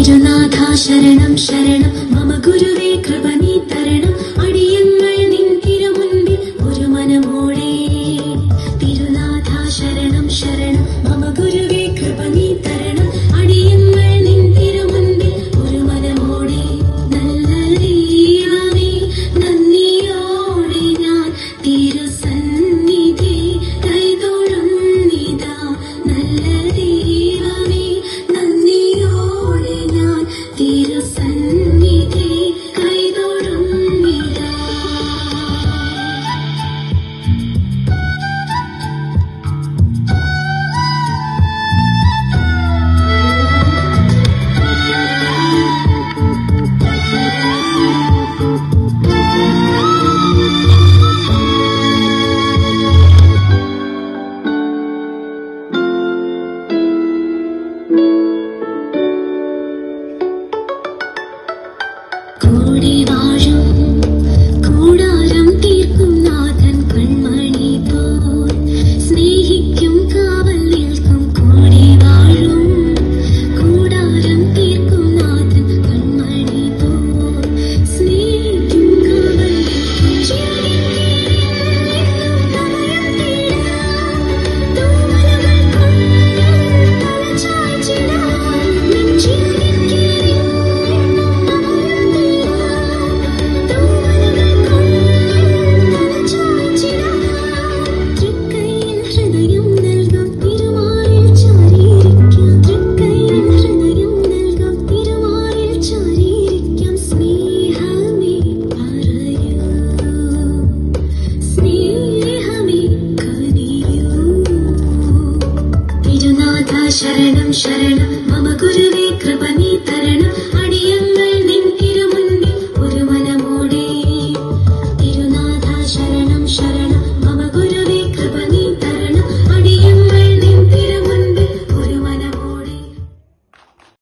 തിരുനാഥ ശരണം ശരണം മമ ഗുരുവേ കൃപ നീ തരണം അടിയങ്ങൾ നിൻ തിരുമുൻപിൽ ഒരു മനമോടെ തിരുനാഥ ശരണം ശരണം മമ ഗുരുവേ കൃപ നീ തരണം അടിയങ്ങൾ നിൻ തിരുമുൻപിൽ ഒരു മനമോടെ നല്ല ദൈവമേ നന്ദിയോടെ ഞാൻ തിരുസന്നിധി കൈതൊഴുന്നിതാ നല്ല ദൈവമേ നന്ദിയോടെ ഞാൻ തിരുസന്നിധി കൈതൊഴുന്നിതാ കൂടി വാഴും കൂടാരം തീർക്കും നാഥൻ കൺമണി പോൽ സ്നേഹിക്കും കാവൽ നിൽക്കും കൂടി വാഴും കൂടാരം തീർക്കും നാഥൻ കൺമണി പോൽ സ്നേഹിക്കും കാവൽ ശരണം ശരണം മമ ഗുരുവേ കൃപ